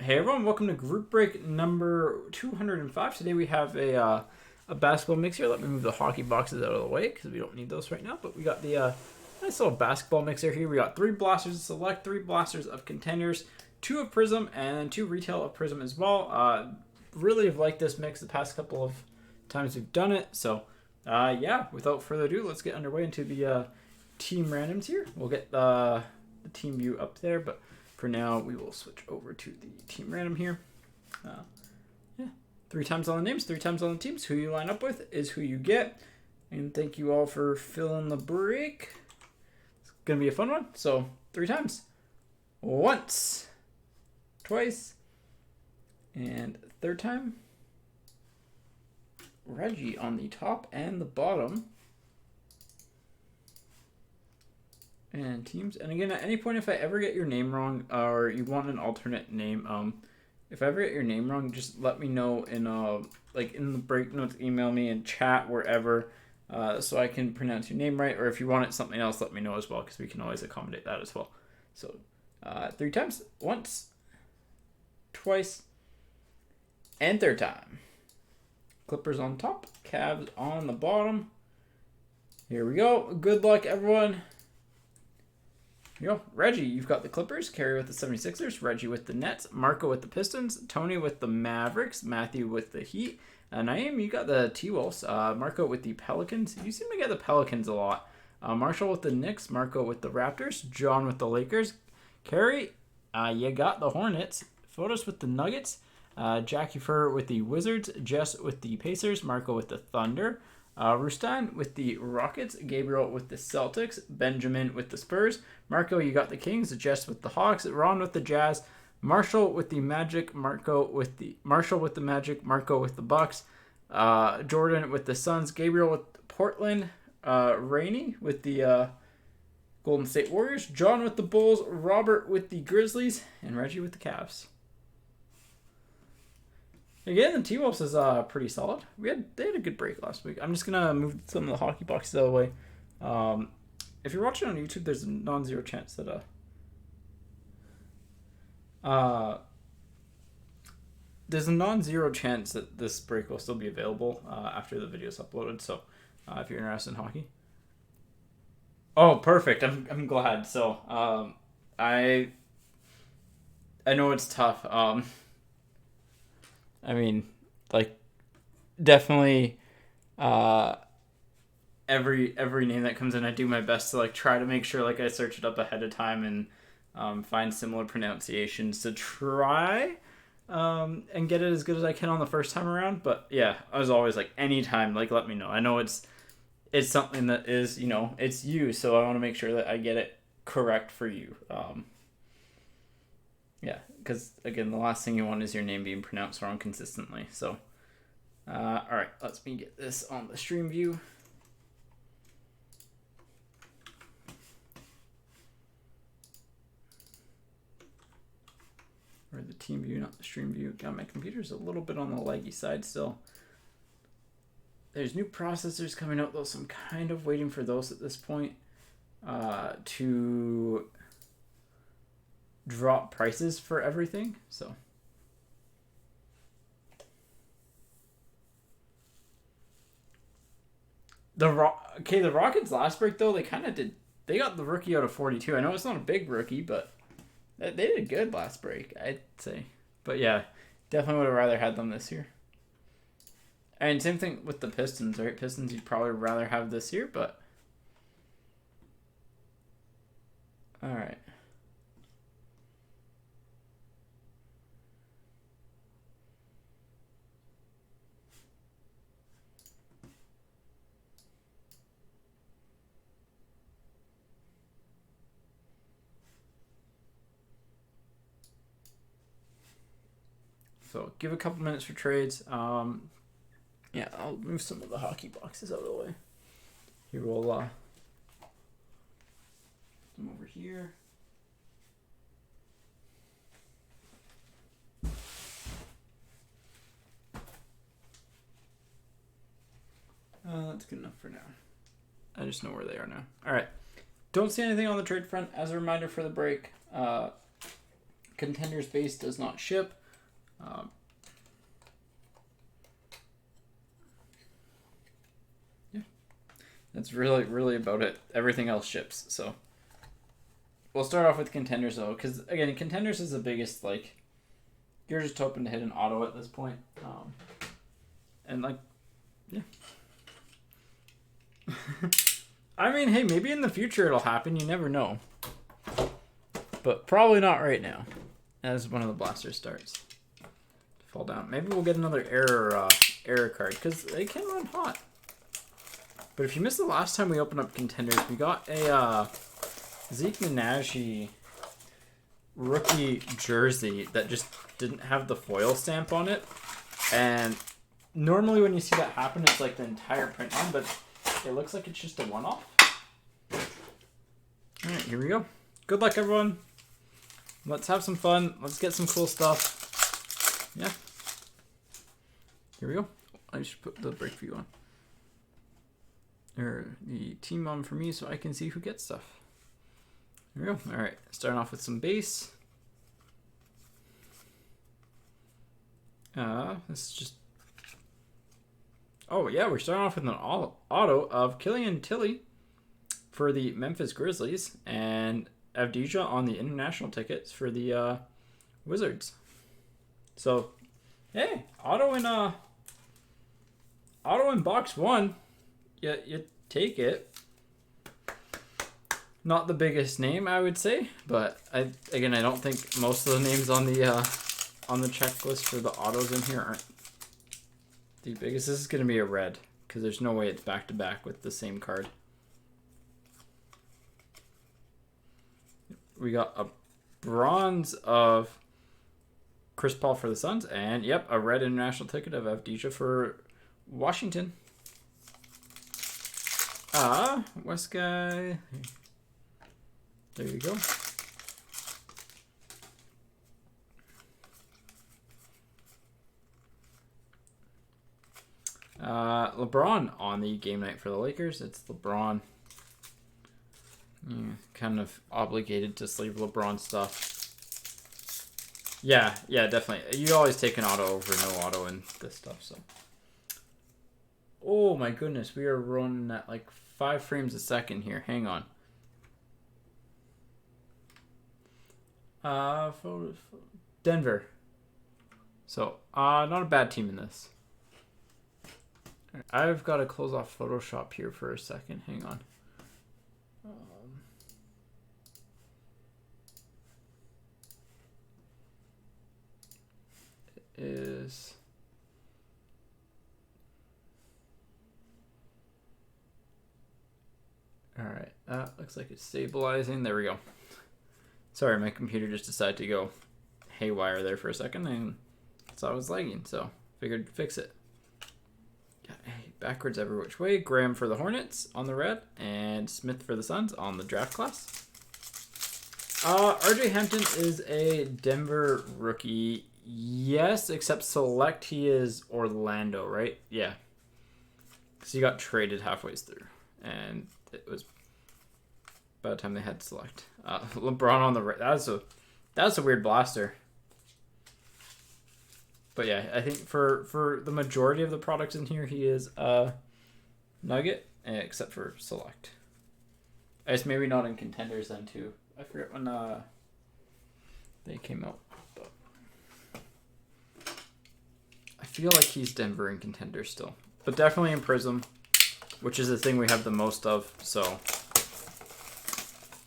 Hey everyone, welcome to group break number 205. Today we have a basketball mix here. Let me move the hockey boxes out of the way because we don't need those right now. But we got the nice little basketball mixer here. We got 3 blasters to select, 3 blasters of contenders, 2 of Prizm, and 2 retail of Prizm as well. Really have liked this mix the past couple of times we've done it. So yeah, without further ado, let's get underway into the team randoms here. We'll get the team view up there, but for now, we will switch over to the team random here. Yeah, 3 times on the names, 3 times on the teams. Who you line up with is who you get. And thank you all for filling the break. It's going to be a fun one. So, 3 times. Once, twice, and 3rd time. Reggie on the top and the bottom. And teams. And again, at any point, if I ever get your name wrong or you want an alternate name, if I ever get your name wrong, just let me know in like in the break notes, email me in chat, wherever, so I can pronounce your name right. Or if you want it something else, let me know as well, because we can always accommodate that as well. So 3 times. Once, twice, and 3rd time. Clippers on top, Cavs on the bottom. Here we go. Good luck, everyone. Here you go. Reggie, you've got the Clippers. Kerry with the 76ers. Reggie with the Nets. Marco with the Pistons. Tony with the Mavericks. Matthew with the Heat. Naeem, you got the T-Wolves. Marco with the Pelicans. You seem to get the Pelicans a lot. Marshall with the Knicks. Marco with the Raptors. John with the Lakers. Kerry, you got the Hornets. Fotis with the Nuggets. Jackie Fur with the Wizards. Jess with the Pacers. Marco with the Thunder. Rustan with the Rockets, Gabriel with the Celtics, Benjamin with the Spurs, Marco, you got the Kings, Jess with the Hawks, Ron with the Jazz, Marshall with the Magic, Marshall with the Magic, Marco with the Bucks, Jordan with the Suns, Gabriel with Portland, Rainey with the Golden State Warriors, John with the Bulls, Robert with the Grizzlies, and Reggie with the Cavs. Again, the T-Wolves is pretty solid. They had a good break last week. I'm just going to move some of the hockey boxes out of the way. If you're watching on YouTube, there's a non-zero chance that this break will still be available after the video's uploaded. So if you're interested in hockey. Oh, perfect. I'm glad. So I know it's tough. I mean, like, definitely every name that comes in, I do my best to, like, try to make sure, like, I search it up ahead of time and find similar pronunciations to try and get it as good as I can on the first time around. But, yeah, as always, like, anytime, like, let me know. I know it's something that is, you know, it's you, so I want to make sure that I get it correct for you. Yeah, because, again, the last thing you want is your name being pronounced wrong consistently. So, all right, let's me get this on the stream view. Or the team view, not the stream view. God, my computer's a little bit on the laggy side still. There's new processors coming out, though, so I'm kind of waiting for those at this point to drop prices for everything. So the Rockets last break, though, they got the rookie out of 42. I know it's not a big rookie, but they did good last break, I'd say. But yeah, definitely would have rather had them this year. And same thing with the Pistons, right? Pistons you'd probably rather have this year, but all right. So give a couple minutes for trades. Yeah, I'll move some of the hockey boxes out of the way. Here we'll put them over here. That's good enough for now. I just know where they are now. All right. Don't see anything on the trade front. As a reminder for the break, Contenders base does not ship. Yeah, that's really about it. Everything else ships. So we'll start off with Contenders though, because again, Contenders is the biggest. Like, you're just hoping to hit an auto at this point, and like, yeah. I mean, hey, maybe in the future it'll happen. You never know. But probably not right now, as one of the blasters starts to fall down. Maybe we'll get another error card, because they can run hot. But if you missed the last time we opened up Contenders, we got a Zeke Nnaji rookie jersey that just didn't have the foil stamp on it. And normally when you see that happen, it's like the entire print on, but it looks like it's just a one-off. Alright, here we go. Good luck, everyone. Let's have some fun. Let's get some cool stuff. Yeah. Here we go. I should put the break view on. Or the team on for me so I can see who gets stuff. Here we go. Alright, starting off with some base. This is just... Oh, yeah, we're starting off with an auto of Killian Tilly for the Memphis Grizzlies, and Avdija on the international tickets for the Wizards. So, hey, auto in box one. You take it. Not the biggest name, I would say, but I don't think most of the names on the checklist for the autos in here aren't the biggest. This is going to be a red, because there's no way it's back to back with the same card. We got a bronze of Chris Paul for the Suns, and yep, a red international ticket of Avdija for Washington. West guy. There you go. LeBron on the game night for the Lakers. It's LeBron. Yeah, kind of obligated to sleeve LeBron stuff. Yeah, definitely. You always take an auto over no auto in this stuff, so. Oh my goodness, we are running at like 5 frames a second here. Hang on. Denver. So, not a bad team in this. I've got to close off Photoshop here for a second. Hang on. Is all right. Looks like it's stabilizing. There we go. Sorry, my computer just decided to go haywire there for a second, and thought it was lagging, so figured to fix it. Got a backwards every which way. Graham for the Hornets on the red, and Smith for the Suns on the draft class. RJ Hampton is a Denver rookie. Yes, except select he is Orlando, right? Yeah. Because he got traded halfway through. And it was by the time they had select. LeBron on the right. That's a weird blaster. But yeah, I think for the majority of the products in here, he is Nugget, except for select. I guess maybe not in Contenders then too. I forget when they came out. But I feel like he's Denver in Contenders still. But definitely in Prizm, which is the thing we have the most of. So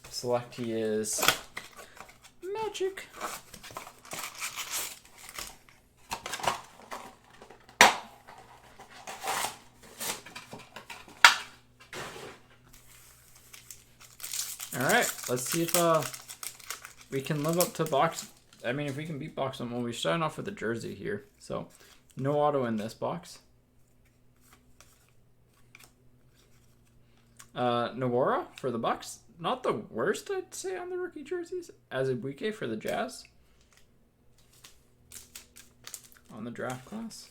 select he is Magic. Alright, let's see if we can live up to box. I mean, if we can beat box one, well, we're starting off with a jersey here. So, no auto in this box. Nawara for the Bucks. Not the worst, I'd say, on the rookie jerseys. Azubuike for the Jazz. On the draft class.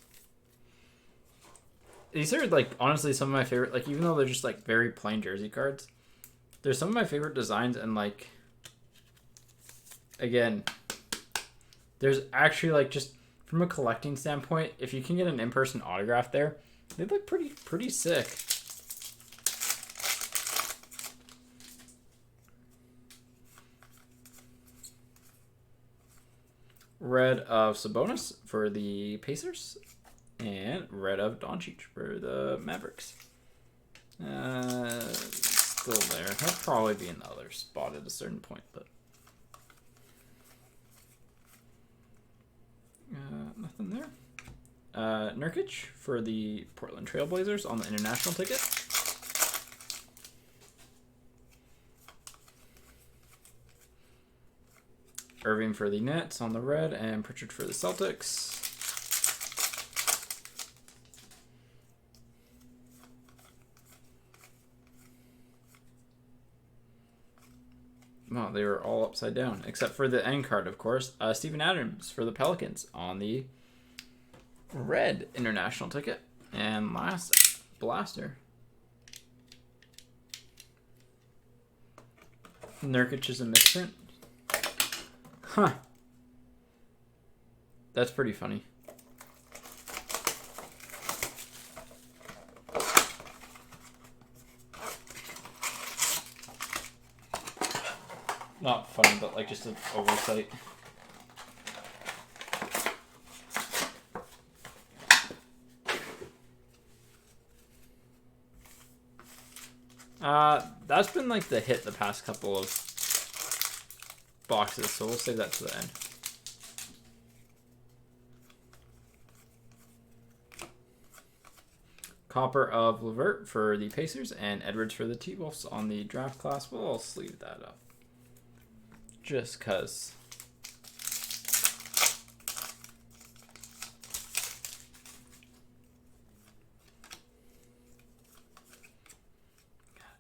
These are, like, honestly some of my favorite, like, even though they're just, like, very plain jersey cards, they're some of my favorite designs, and, like, again, There's actually like just from a collecting standpoint, if you can get an in-person autograph there, they look pretty sick. Red of Sabonis for the Pacers, and red of Doncic for the Mavericks. Still there. He'll probably be in the other spot at a certain point, but nothing there. Nurkic for the Portland Trailblazers on the international ticket. Irving for the Nets on the red, and Pritchard for the Celtics. Well, they were all upside down, except for the end card, of course. Steven Adams for the Pelicans on the red international ticket. And last, Blaster. Nurkic is a misprint. Huh. That's pretty funny. Not funny, but like just an oversight. That's been like the hit the past couple of boxes, so we'll save that to the end. Copper of Levert for the Pacers and Edwards for the T-Wolves on the draft class. We'll sleeve that up. Just cause.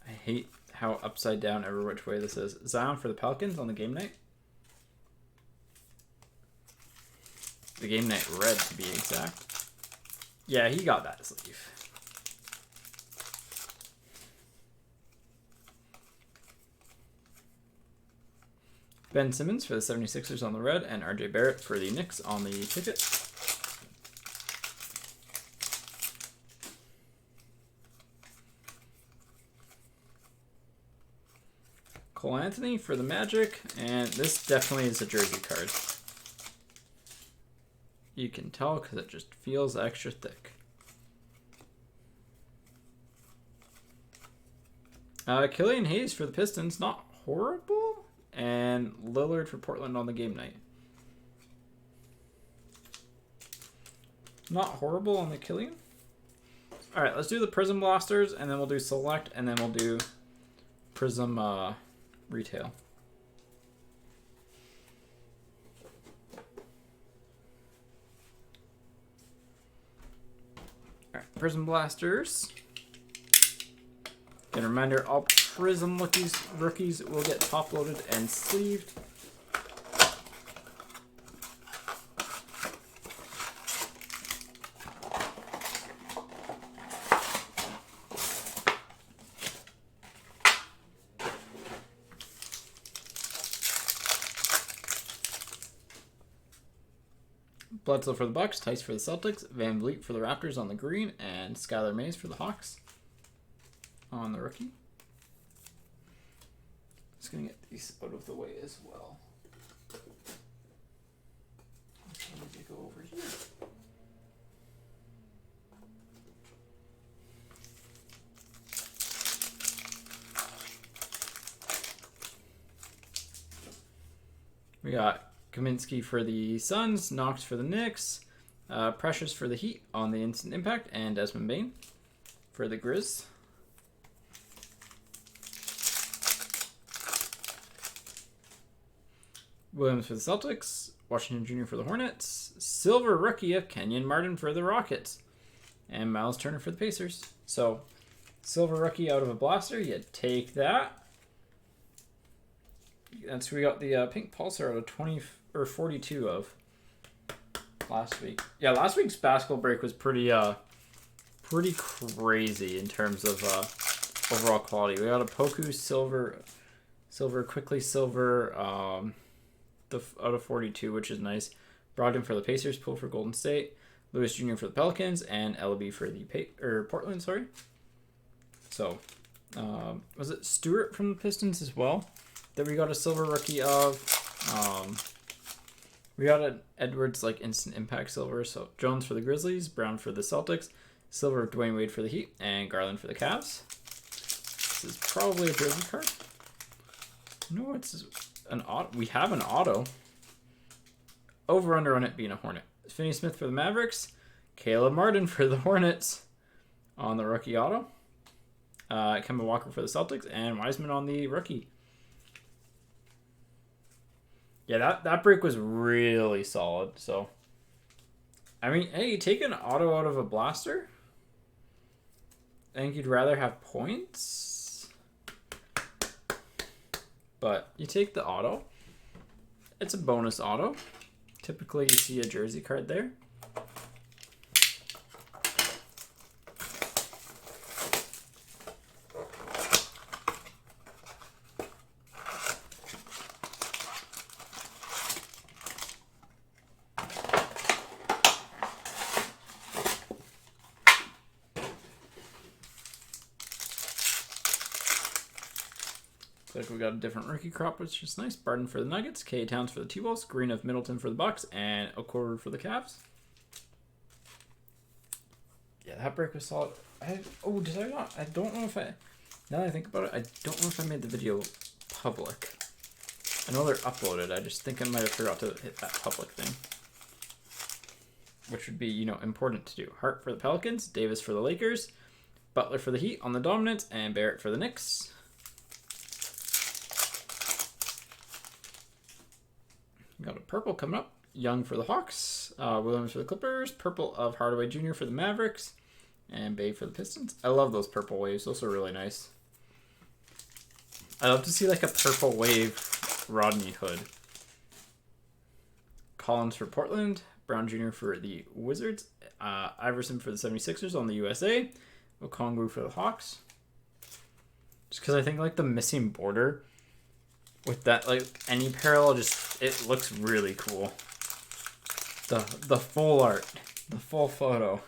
I hate how upside down every which way this is. Zion for the Pelicans on the game night. The game night red, to be exact. Yeah, he got that sleeve. Ben Simmons for the 76ers on the red, and RJ Barrett for the Knicks on the ticket. Cole Anthony for the Magic, and this definitely is a jersey card. You can tell because it just feels extra thick. Killian Hayes for the Pistons, not horrible. And Lillard for Portland on the game night. Not horrible on the Killian. All right, let's do the Prizm Blasters, and then we'll do Select, and then we'll do Prizm Retail. All right, Prizm Blasters. And a reminder, all Prizm rookies will get top-loaded and sleeved. Bledsoe for the Bucks, Tice for the Celtics, Van Vliet for the Raptors on the green, and Skylar Mays for the Hawks on the rookie. Just gonna get these out of the way as well. Let me go over here. We got Kaminsky for the Suns, Knox for the Knicks, Precious for the Heat on the Instant Impact, and Desmond Bane for the Grizz. Williams for the Celtics, Washington Jr. for the Hornets, silver rookie of Kenyon Martin for the Rockets, and Miles Turner for the Pacers. So, silver rookie out of a blaster, you take that. And so we got the pink pulsar out of 20 or 42 of last week. Yeah, last week's basketball break was pretty crazy in terms of overall quality. We got a Poku silver, quickly silver, out of 42, which is nice. Brogdon for the Pacers, Poole for Golden State, Lewis Jr. for the Pelicans, and Ellaby for the Portland. Sorry. So, was it Stewart from the Pistons as well that we got a silver rookie of? We got an Edwards like instant impact silver. So Jones for the Grizzlies, Brown for the Celtics, silver of Dwayne Wade for the Heat, and Garland for the Cavs. This is probably a jersey card. No, it's an auto. We have an auto. Over under on it being a Hornet. Finney Smith for the Mavericks, Caleb Martin for the Hornets on the rookie auto. Kemba Walker for the Celtics, and Wiseman on the rookie. Yeah, that break was really solid. So, I mean, hey, you take an auto out of a blaster? I think you'd rather have points. But you take the auto. It's a bonus auto. Typically, you see a jersey card there. Looks like we got a different rookie crop, which is nice. Barton for the Nuggets, K. Towns for the T-Wolves, Green of Middleton for the Bucks, and Okoro for the Cavs. Yeah, that break was solid. Did I not? I don't know if I... Now that I think about it, I don't know if I made the video public. I know they're uploaded. I just think I might have forgot to hit that public thing. Which would be, you know, important to do. Hart for the Pelicans, Davis for the Lakers, Butler for the Heat on the Dominance, and Barrett for the Knicks. Got a purple coming up. Young for the Hawks, Williams for the Clippers, purple of Hardaway Jr. for the Mavericks, and Bay for the Pistons. I love those purple waves. Those are really nice. I love to see like a purple wave Rodney Hood. Collins for Portland, Brown Jr. for the Wizards, Iverson for the 76ers on the USA, Okongwu for the Hawks. Just because I think like the missing border with that, like any parallel, just it looks really cool. The full art, the full photo.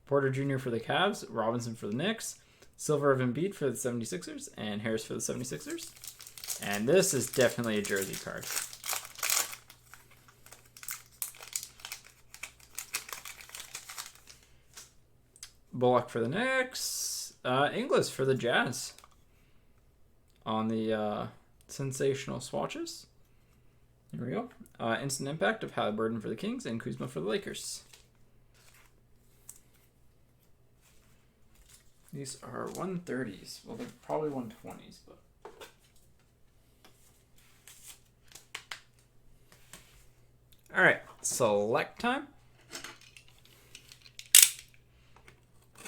Porter Jr. for the Cavs, Robinson for the Knicks, silver of Embiid for the 76ers, and Harris for the 76ers. And this is definitely a jersey card. Bullock for the Knicks, Inglis for the Jazz on the sensational swatches. Here we go. Instant impact of Halliburton for the Kings and Kuzma for the Lakers. These are 130s. Well, they're probably 120s, but... Alright, select time.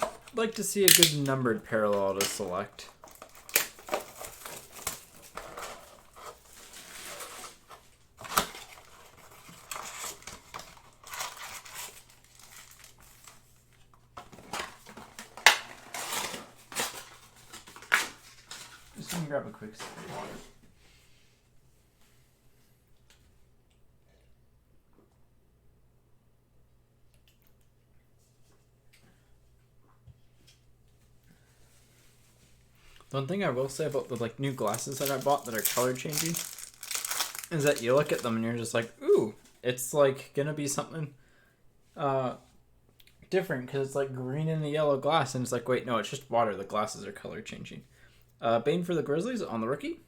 I'd like to see a good numbered parallel to select. Just gonna grab a quick sip of water. One thing I will say about the like new glasses that I bought that are color changing is that you look at them and you're just like, ooh, it's like gonna be something different because it's like green in the yellow glass, and it's like, wait, no, it's just water. The glasses are color changing. Bane for the Grizzlies on the rookie,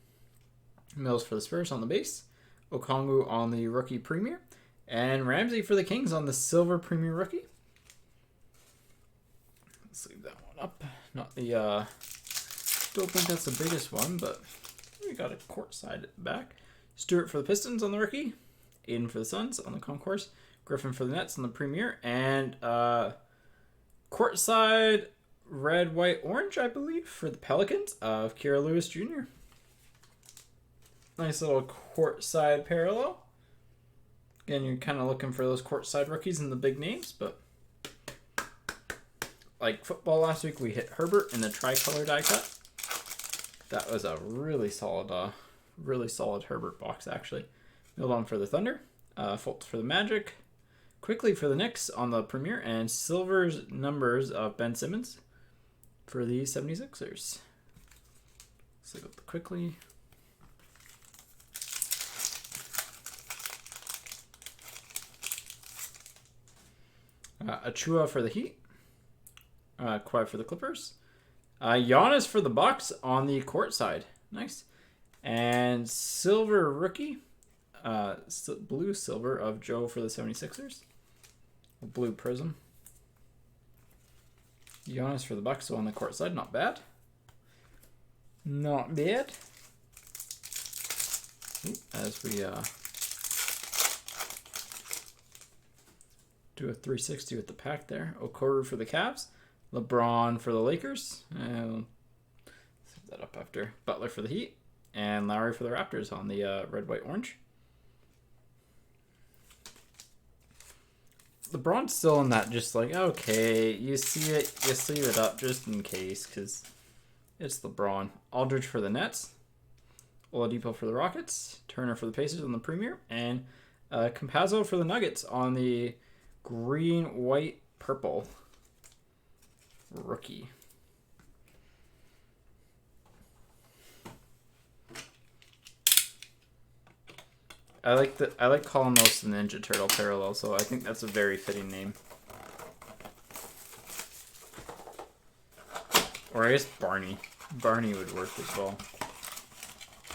Mills for the Spurs on the base, Okongwu on the rookie premier, and Ramsey for the Kings on the silver premier rookie. Let's leave that one up. Not the don't think that's the biggest one, but we got a courtside back. Stewart for the Pistons on the rookie, Aiden for the Suns on the concourse, Griffin for the Nets on the premier, and courtside red, white, orange, I believe, for the Pelicans of Kira Lewis Jr. Nice little courtside parallel. Again, you're kind of looking for those courtside rookies and the big names, but like football last week, we hit Herbert in the tricolor die cut. That was a really solid Herbert box, actually. Milton for the Thunder, Fultz for the Magic. Quickly for the Knicks on the Premier. And silver's numbers of Ben Simmons for the 76ers. So go quickly. Achua for the Heat. Kawhi for the Clippers. Giannis for the Bucks on the court side. Nice. And silver rookie. Blue silver of Joe for the 76ers. Blue Prizm. Giannis for the Bucks on the court side. Not bad. Not bad. As we do a 360 with the pack there. Okoro for the Cavs. LeBron for the Lakers. And set that up after. Butler for the Heat. And Lowry for the Raptors on the red, white, orange. LeBron's still in that just like, okay, you see it, you sleeve it up just in case, because it's LeBron. Aldridge for the Nets. Oladipo for the Rockets. Turner for the Pacers on the Premier. And Campazzo for the Nuggets on the green, white, purple rookie. I like calling those the Ninja Turtle parallel, so I think that's a very fitting name. Or I guess Barney. Barney would work as well.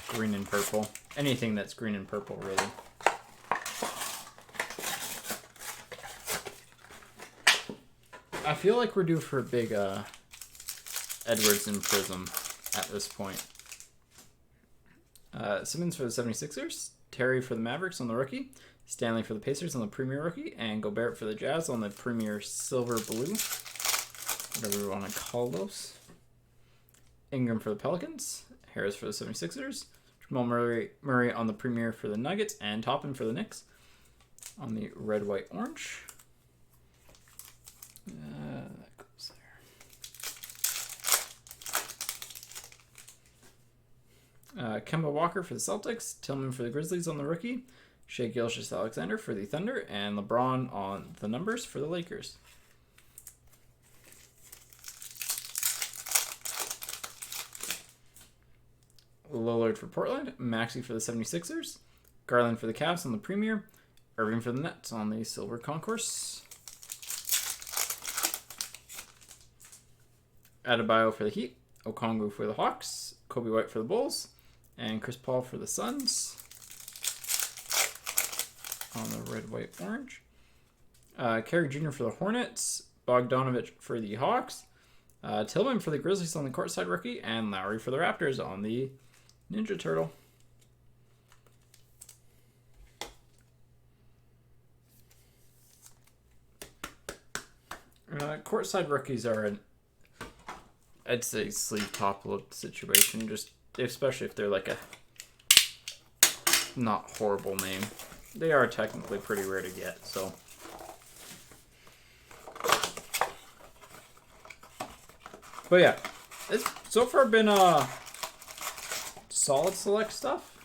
Green and purple. Anything that's green and purple, really. I feel like we're due for a big Edwards and Prizm at this point. Simmons for the 76ers. Terry for the Mavericks on the rookie. Stanley for the Pacers on the Premier rookie. And Gobert for the Jazz on the Premier silver blue. Whatever we want to call those. Ingram for the Pelicans. Harris for the 76ers. Jamal Murray on the Premier for the Nuggets. And Toppin for the Knicks on the red, white, orange. That goes there. Kemba Walker for the Celtics. Tillman for the Grizzlies on the rookie. Shai Gilgeous-Alexander for the Thunder. And LeBron on the numbers for the Lakers. Lillard for Portland. Maxey for the 76ers. Garland for the Cavs on the Premier. Irving for the Nets on the silver concourse. Adebayo for the Heat. Okongwu for the Hawks. Kobe White for the Bulls. And Chris Paul for the Suns. On the red, white, orange. Kerry Jr. for the Hornets. Bogdanovich for the Hawks. Tillman for the Grizzlies on the courtside rookie. And Lowry for the Raptors on the Ninja Turtle. Courtside rookies are an, I'd say, sleeve top load situation, just especially if they're like a not horrible name. They are technically pretty rare to get, so. But yeah, it's so far been solid select stuff.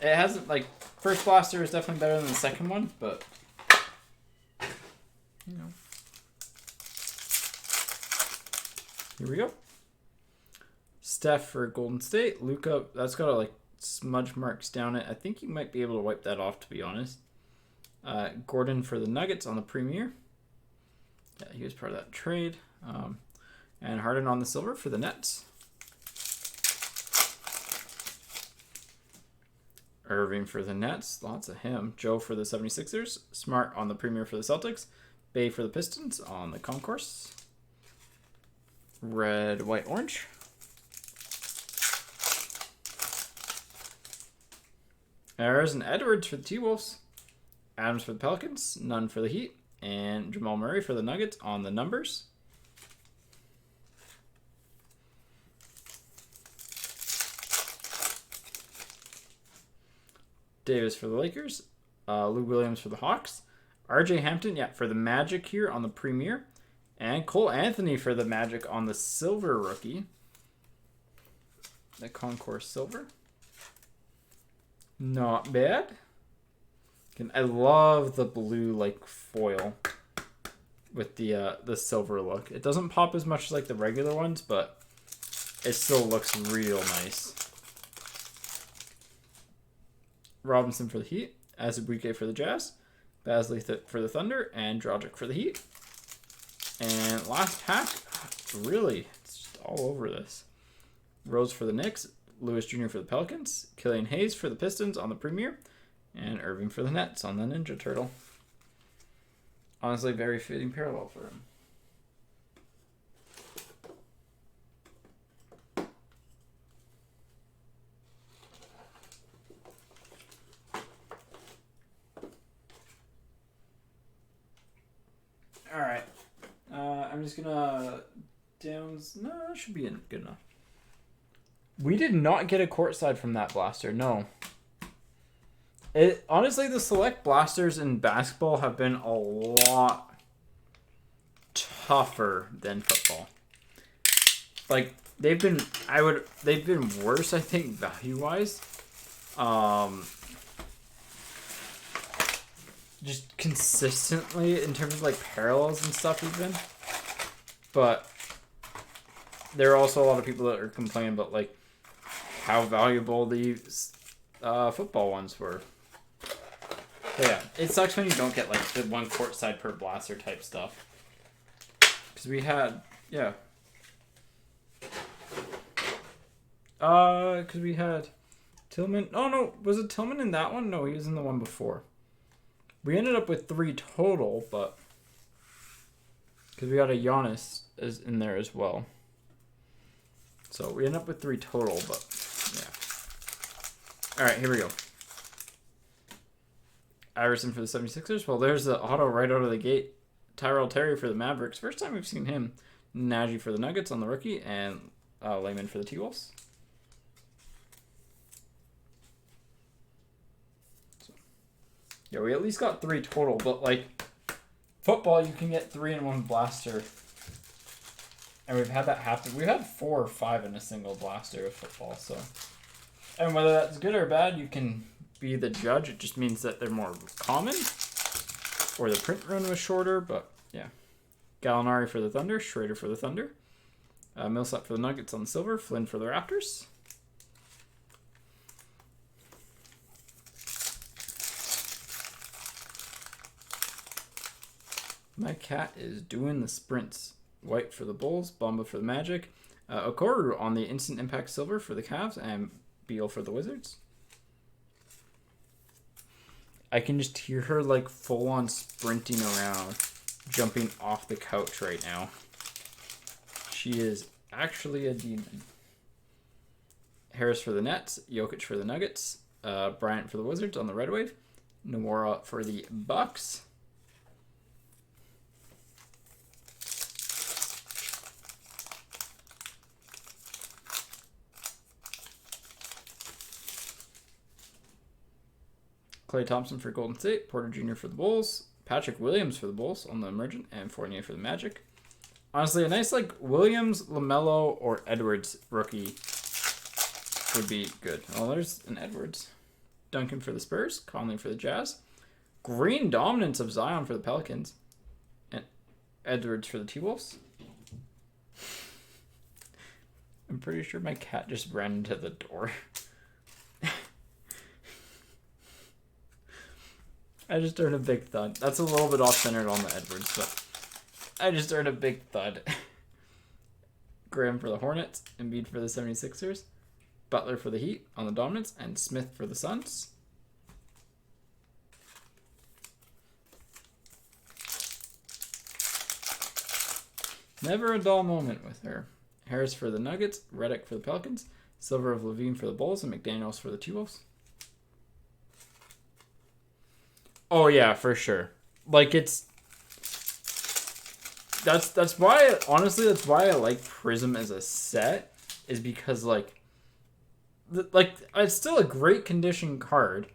It hasn't, like, first blaster is definitely better than the second one, but you know. Here we go. Steph for Golden State. Luka, that's got like smudge marks down it. I think you might be able to wipe that off, to be honest. Gordon for the Nuggets on the Premier. Yeah, he was part of that trade. And Harden on the silver for the Nets. Irving for the Nets. Lots of him. Joe for the 76ers. Smart on the Premier for the Celtics. Bay for the Pistons on the concourse. Red, white, orange. There's an Edwards for the T-Wolves. Adams for the Pelicans. None for the Heat. And Jamal Murray for the Nuggets on the numbers. Davis for the Lakers. Lou Williams for the Hawks. RJ Hampton, yeah, for the Magic here on the Premier. And Cole Anthony for the Magic on the silver rookie. The concourse silver. Not bad. I love the blue like foil with the silver look. It doesn't pop as much as like the regular ones, but it still looks real nice. Robinson for the Heat, Azubuike for the Jazz, Basley for the Thunder, and Dragic for the Heat. And last pack, really, it's just all over this. Rose for the Knicks, Lewis Jr. for the Pelicans, Killian Hayes for the Pistons on the Premier, and Irving for the Nets on the Ninja Turtle. Honestly, very fitting parallel for him. All right. I'm just gonna downs. No, that should be good enough. We did not get a courtside from that blaster. No. Honestly, the select blasters in basketball have been a lot tougher than football. Like they've been worse, I think, value wise. Just consistently in terms of like parallels and stuff even. But there are also a lot of people that are complaining about like how valuable these football ones were. But yeah, it sucks when you don't get like the one court side per blaster type stuff. Because we had, yeah. Because we had Tillman. Oh no, was it Tillman in that one? No, he was in the one before. We ended up with 3 total, but because we got a Giannis in there as well. So we end up with 3 total, but yeah. All right, here we go. Iverson for the 76ers. Well, there's the auto right out of the gate. Tyrell Terry for the Mavericks. First time we've seen him. Nagy for the Nuggets on the rookie, and Layman for the T-Wolves. So, yeah, we at least got 3 total, but like football, you can get 3 in one blaster. And we've had that happen. We've had 4 or 5 in a single blaster with football, so. And whether that's good or bad, you can be the judge. It just means that they're more common. Or the print run was shorter, but yeah. Gallinari for the Thunder, Schrader for the Thunder. Millsap for the Nuggets on the silver, Flynn for the Raptors. My cat is doing the sprints. White for the Bulls, Bamba for the Magic. Okoro on the Instant Impact silver for the Cavs, and Beal for the Wizards. I can just hear her like full on sprinting around, jumping off the couch right now. She is actually a demon. Harris for the Nets, Jokic for the Nuggets, Bryant for the Wizards on the Red Wave, Nomura for the Bucks. Klay Thompson for Golden State, Porter Jr. for the Bulls, Patrick Williams for the Bulls on the Emergent, and Fournier for the Magic. Honestly, a nice like Williams, LaMelo, or Edwards rookie would be good. Oh, there's an Edwards. Duncan for the Spurs, Conley for the Jazz, green dominance of Zion for the Pelicans, and Edwards for the T-Wolves. I'm pretty sure my cat just ran into the door. I just heard a big thud. That's a little bit off-centered on the Edwards, but I just heard a big thud. Graham for the Hornets, Embiid for the 76ers, Butler for the Heat on the Dominance, and Smith for the Suns. Never a dull moment with her. Harris for the Nuggets, Redick for the Pelicans, Silver of Levine for the Bulls, and McDaniels for the T-Wolves. Oh yeah, for sure. Like that's why honestly that's why I like Prizm as a set, is because like it's still a great condition card.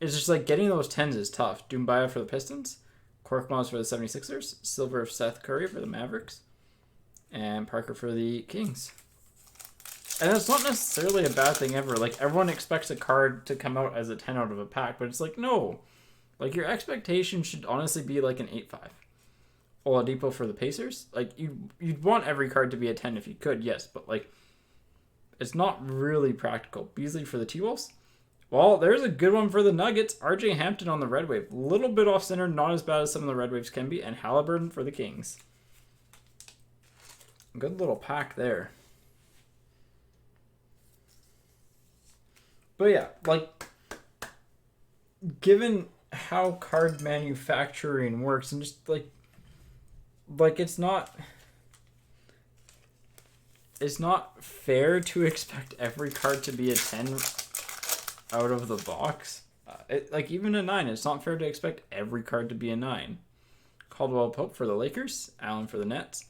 It's just like getting those 10s is tough. Doumbia for the Pistons, Korkmaz for the 76ers, Silver of Seth Curry for the Mavericks, and Parker for the Kings. And it's not necessarily a bad thing ever. Like, everyone expects a card to come out as a 10 out of a pack, but it's like, no. Like, your expectation should honestly be like an 8-5. Oladipo for the Pacers. Like, you'd want every card to be a 10 if you could, yes, but like, it's not really practical. Beasley for the T-Wolves. Well, there's a good one for the Nuggets. RJ Hampton on the Red Wave. A little bit off center, not as bad as some of the Red Waves can be. And Halliburton for the Kings. Good little pack there. But yeah, like, given how card manufacturing works, and just like it's not fair to expect every card to be a 10 out of the box. Like, even a 9, it's not fair to expect every card to be a 9. Caldwell Pope for the Lakers, Allen for the Nets,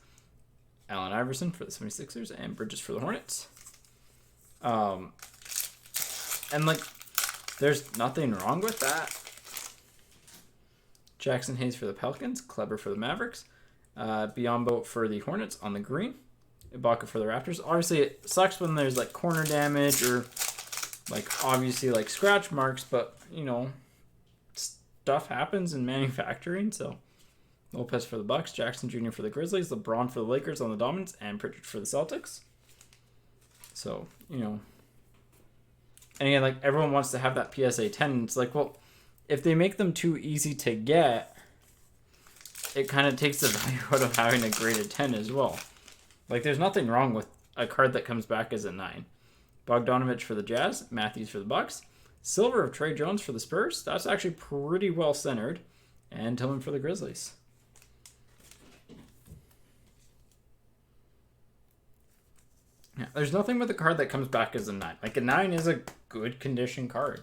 Allen Iverson for the 76ers, and Bridges for the Hornets. And like, there's nothing wrong with that. Jackson Hayes for the Pelicans, Kleber for the Mavericks, Biyombo for the Hornets on the green, Ibaka for the Raptors. Obviously, it sucks when there's like corner damage or like obviously like scratch marks, but you know, stuff happens in manufacturing. So Lopez for the Bucks, Jackson Jr. for the Grizzlies, LeBron for the Lakers on the Dominants, and Pritchard for the Celtics. So, you know, and again, like, everyone wants to have that PSA 10. It's like, well, if they make them too easy to get, it kind of takes the value out of having a graded 10 as well. Like, there's nothing wrong with a card that comes back as a 9. Bogdanovich for the Jazz, Matthews for the Bucks, Silver of Trey Jones for the Spurs. That's actually pretty well centered. And Tillman for the Grizzlies. Yeah, there's nothing with a card that comes back as a 9. Like, a 9 is a good condition card.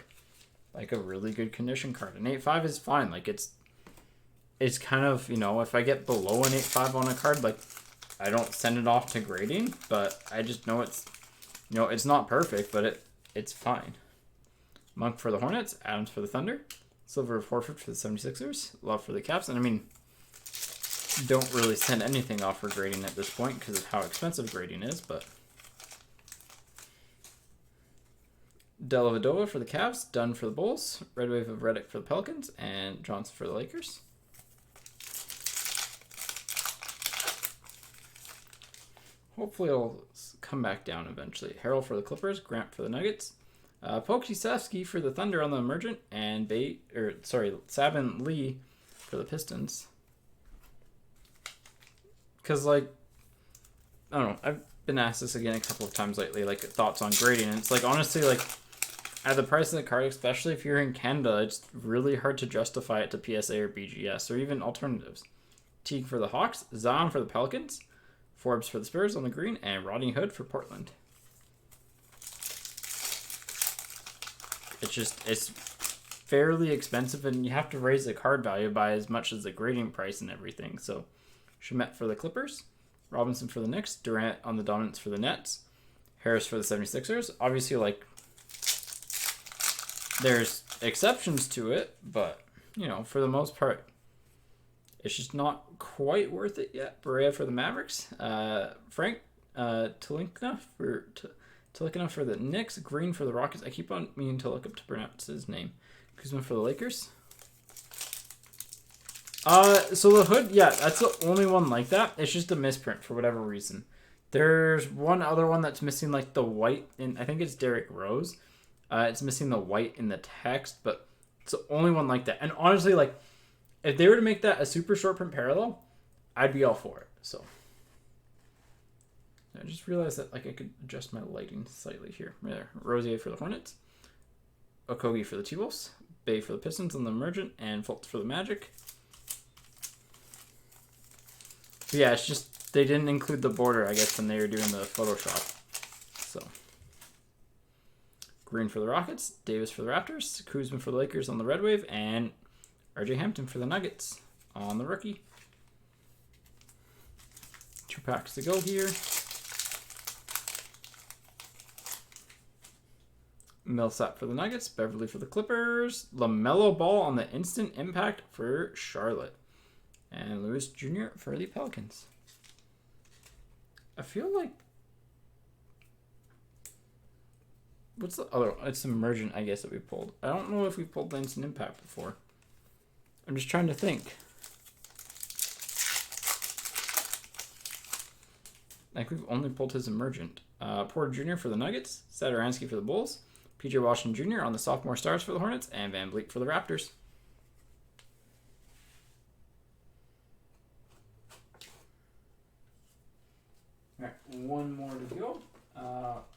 Like, a really good condition card. An 8-5 is fine. Like, it's kind of, you know, if I get below an 8-5 on a card, like, I don't send it off to grading, but I just know it's, you know, it's not perfect, but it's fine. Monk for the Hornets, Adams for the Thunder, Silver of Horford for the 76ers, Love for the Caps, and I mean, don't really send anything off for grading at this point because of how expensive grading is, but Dellavedova for the Cavs, Dunn for the Bulls, Red Wave of Reddick for the Pelicans, and Johnson for the Lakers. Hopefully it'll come back down eventually. Harrell for the Clippers, Grant for the Nuggets, Pokusevsky for the Thunder on the Emergent, and Sabin Lee for the Pistons. Because, like, I don't know, I've been asked this again a couple of times lately, like, thoughts on grading, and it's like, honestly, like, at the price of the card, especially if you're in Canada, it's really hard to justify it to PSA or BGS, or even alternatives. Teague for the Hawks, Zion for the Pelicans, Forbes for the Spurs on the green, and Rodney Hood for Portland. It's fairly expensive, and you have to raise the card value by as much as the grading price and everything. So, Shamet for the Clippers, Robinson for the Knicks, Durant on the Dominants for the Nets, Harris for the 76ers. Obviously, like, there's exceptions to it, but, you know, for the most part, it's just not quite worth it yet. Berea for the Mavericks, Frank Tilinkna for the Knicks, Green for the Rockets. I keep on meaning to look up to pronounce his name. Kuzma for the Lakers. So the Hood, yeah, that's the only one like that. It's just a misprint for whatever reason. There's one other one that's missing, like, the white, and I think it's Derrick Rose. It's missing the white in the text, but it's the only one like that. And honestly, like, if they were to make that a super short print parallel, I'd be all for it. So I just realized that, like, I could adjust my lighting slightly here. There. Rosier for the Hornets, Okogie for the T-Wolves, Bay for the Pistons on the Emergent, and Fultz for the Magic. But yeah, it's just they didn't include the border, I guess, when they were doing the Photoshop. So Green for the Rockets, Davis for the Raptors, Kuzma for the Lakers on the Red Wave, and RJ Hampton for the Nuggets on the rookie. 2 packs to go here. Millsap for the Nuggets, Beverly for the Clippers, LaMelo Ball on the Instant Impact for Charlotte, and Lewis Jr. for the Pelicans. I feel like What's the other one? It's Emergent, I guess, that we pulled. I don't know if we pulled Instant Impact before. I'm just trying to think. Like, we've only pulled his Emergent. Porter Jr. for the Nuggets, Satoransky for the Bulls, PJ Washington Jr. on the sophomore stars for the Hornets, and Van Vliet for the Raptors. All right, one more to go.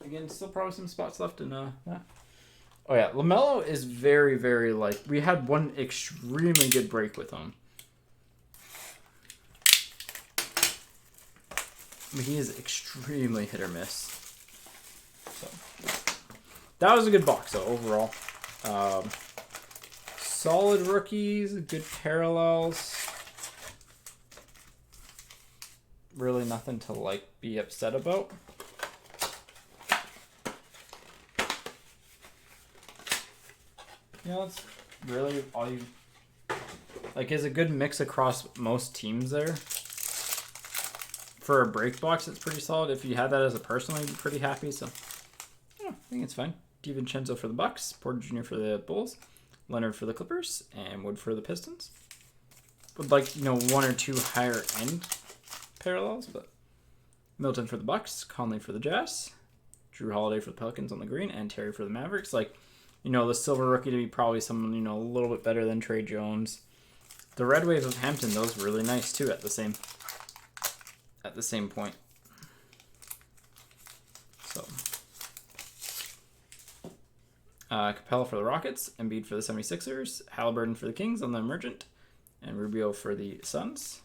Again, still probably some spots left in that. Oh yeah, LaMelo is very, very like, we had one extremely good break with him. I mean, he is extremely hit or miss. So that was a good box though overall. Solid rookies, good parallels. Really nothing to like be upset about. Yeah, that's really all you like. Is a good mix across most teams there. For a break box, it's pretty solid. If you had that as a personal, you'd be pretty happy. So, yeah, I think it's fine. DiVincenzo for the Bucks, Porter Jr. for the Bulls, Leonard for the Clippers, and Wood for the Pistons. Would like, you know, one or two higher end parallels, but Milton for the Bucks, Conley for the Jazz, Drew Holiday for the Pelicans on the green, and Terry for the Mavericks. Like, you know, the silver rookie to be probably someone, you know, a little bit better than Trey Jones. The Red Wave of Hampton, those were really nice too at the same point. So Capella for the Rockets, Embiid for the 76ers, Halliburton for the Kings on the Emergent, and Rubio for the Suns.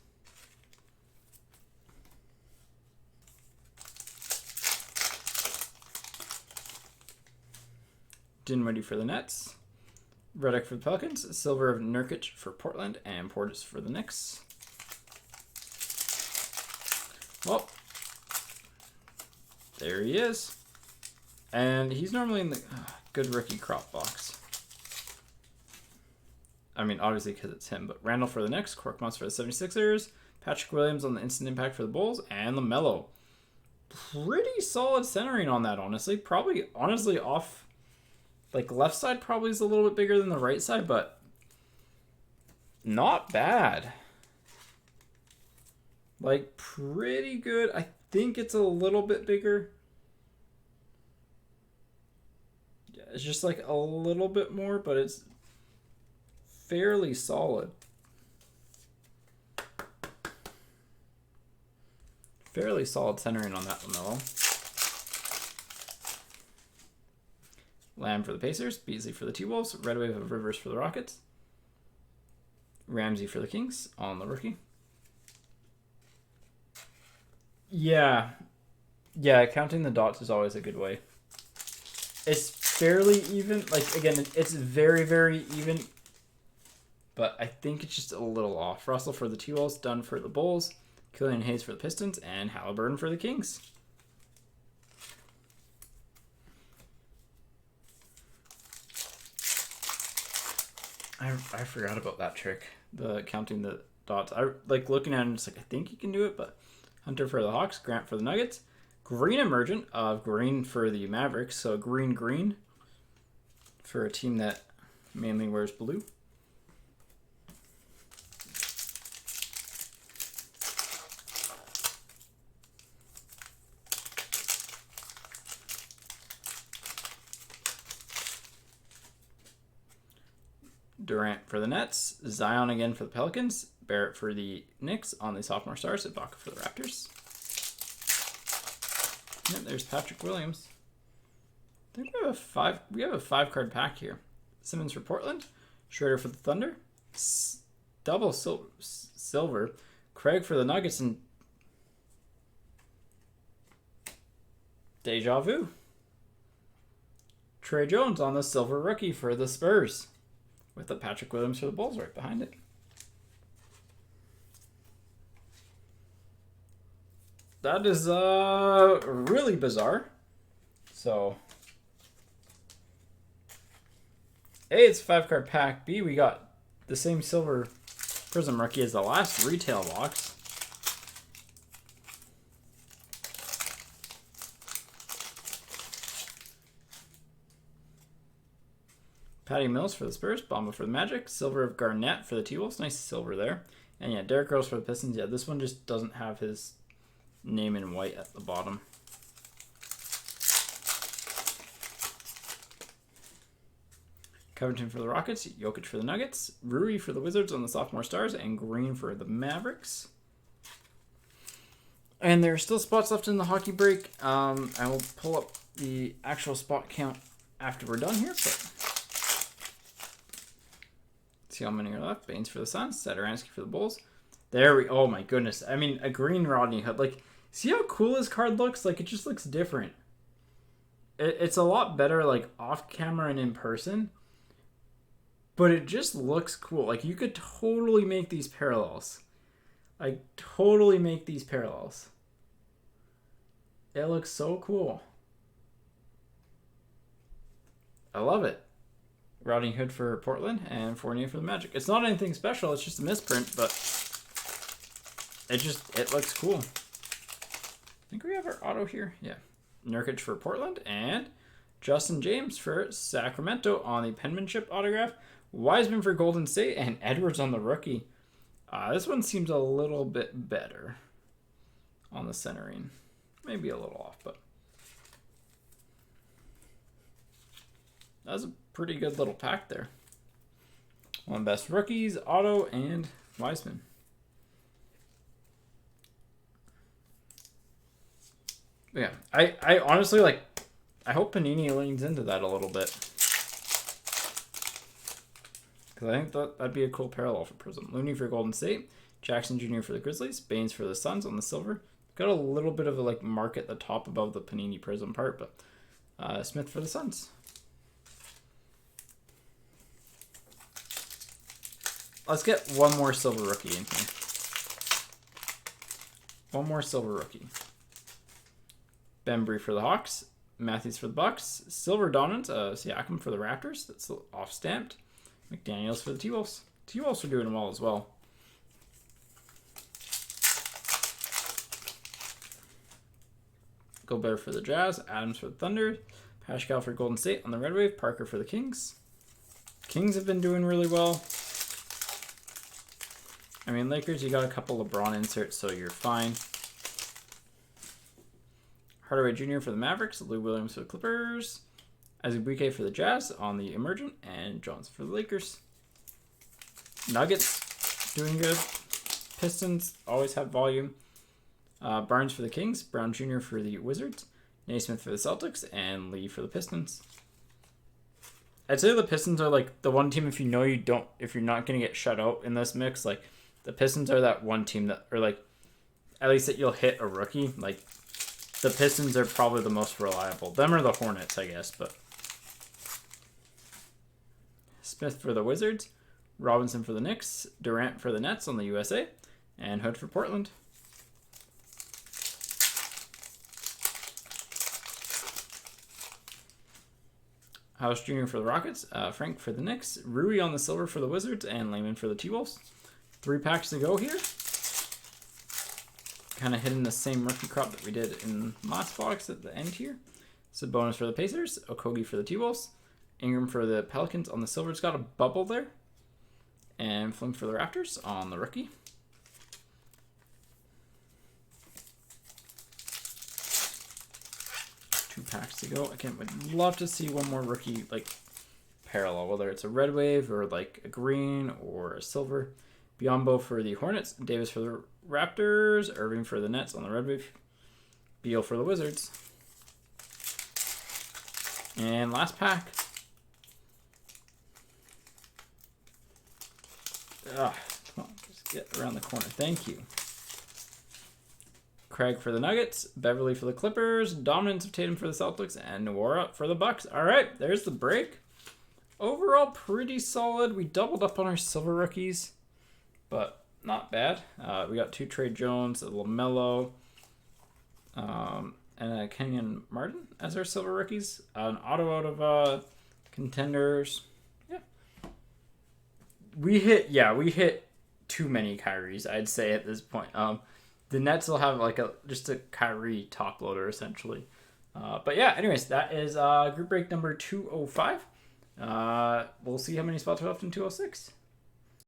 Dinwiddie for the Nets, Redick for the Pelicans, Silver of Nurkic for Portland, and Portis for the Knicks. Well, there he is. And he's normally in the good rookie crop box. I mean, obviously because it's him, but Randall for the Knicks, Korkmaz for the 76ers, Patrick Williams on the Instant Impact for the Bulls, and LaMelo. Pretty solid centering on that, honestly. Probably, honestly, off, like, left side probably is a little bit bigger than the right side, but not bad. Like, pretty good. I think it's a little bit bigger. Yeah, it's just like a little bit more, but it's fairly solid. Fairly solid centering on that LaMelo. Lamb for the Pacers, Beasley for the T-Wolves, Red Wave of Rivers for the Rockets, Ramsey for the Kings on the rookie. Yeah, counting the dots is always a good way. It's fairly even. Like, again, it's very, very even. But I think it's just a little off. Russell for the T-Wolves, Dunn for the Bulls, Killian Hayes for the Pistons, and Halliburton for the Kings. I forgot about that trick. The counting the dots. I like looking at it and just like, I think you can do it, but Hunter for the Hawks, Grant for the Nuggets, Green Emergent of Green for the Mavericks. So green for a team that mainly wears blue. Durant for the Nets, Zion again for the Pelicans, Barrett for the Knicks on the sophomore stars, Ibaka for the Raptors. Yep, there's Patrick Williams. I think we have a 5-card pack here. Simmons for Portland, Schroeder for the Thunder, double silver, Craig for the Nuggets, and Deja Vu. Trey Jones on the silver rookie for the Spurs, with the Patrick Williams for the Bulls right behind it. That is really bizarre. So, A, it's a 5-card pack. B, we got the same silver Prizm rookie as the last retail box. Patty Mills for the Spurs. Bamba for the Magic. Silver of Garnett for the T-Wolves. Nice silver there. And yeah, Derrick Rose for the Pistons. Yeah, this one just doesn't have his name in white at the bottom. Covington for the Rockets. Jokic for the Nuggets. Rui for the Wizards on the sophomore stars. And Green for the Mavericks. And there are still spots left in the hockey break. I will pull up the actual spot count after we're done here. But see how many are left. Baines for the Suns. Satoransky for the Bulls. There we... Oh my goodness. I mean, a green Rodney Hood. Like, see how cool his card looks? Like, it just looks different. It's a lot better, like, off camera and in person. But it just looks cool. Like, you could totally make these parallels. Like, totally make these parallels. It looks so cool. I love it. Rodney Hood for Portland and Fournier for the Magic. It's not anything special. It's just a misprint, but it looks cool. I think we have our auto here. Yeah. Nurkic for Portland and Justin James for Sacramento on the penmanship autograph. Wiseman for Golden State and Edwards on the rookie. This one seems a little bit better on the centering. Maybe a little off, but that was a pretty good little pack there. One best rookies, Otto, and Wiseman. Yeah, I honestly, like, I hope Panini leans into that a little bit. Because I think that'd be a cool parallel for Prizm. Looney for Golden State. Jackson Jr. for the Grizzlies. Baines for the Suns on the silver. Got a little bit of a like mark at the top above the Panini Prizm part, but Smith for the Suns. Let's get one more silver rookie in here. One more silver rookie. Bembry for the Hawks. Matthews for the Bucks. Silver Dominant. Siakam for the Raptors. That's off-stamped. McDaniels for the T-Wolves. T-Wolves are doing well as well. Gobert for the Jazz. Adams for the Thunder. Pascal for Golden State on the Red Wave. Parker for the Kings. Kings have been doing really well. I mean, Lakers, you got a couple LeBron inserts, so you're fine. Hardaway Jr. for the Mavericks. Lou Williams for the Clippers. Azubuike for the Jazz on the Emergent. And Johnson for the Lakers. Nuggets, doing good. Pistons, always have volume. Barnes for the Kings. Brown Jr. for the Wizards. Naismith for the Celtics. And Lee for the Pistons. I'd say the Pistons are like the one team if you're not going to get shut out in this mix. Like, the Pistons are that one team that, or like, at least that you'll hit a rookie. Like, the Pistons are probably the most reliable. Them or the Hornets, I guess, but. Smith for the Wizards. Robinson for the Knicks. Durant for the Nets on the USA. And Hood for Portland. House Jr. for the Rockets. Frank for the Knicks. Rui on the silver for the Wizards. And Layman for the T-Wolves. 3 packs to go here. Kind of hitting the same rookie crop that we did in last box at the end here. Sabonis for the Pacers. Okogie for the T-Wolves. Ingram for the Pelicans on the silver. It's got a bubble there. And Flynn for the Raptors on the rookie. Two packs to go. Again, would love to see one more rookie like parallel, whether it's a red wave or like a green or a silver. Biyombo for the Hornets. Davis for the Raptors. Irving for the Nets on the red wave. Beal for the Wizards. And last pack. Come on, just get around the corner. Thank you. Craig for the Nuggets, Beverly for the Clippers, Dominance of Tatum for the Celtics, and Nwora for the Bucks. All right, there's the break. Overall, pretty solid. We doubled up on our silver rookies, but not bad. We got 2 Trey Jones, a LaMelo, and a Kenyon Martin as our silver rookies. An auto out of contenders. We hit too many Kyries, I'd say at this point. The Nets will have like just a Kyrie top loader essentially. But yeah, anyways, that is group break number 205. We'll see how many spots are left in 206.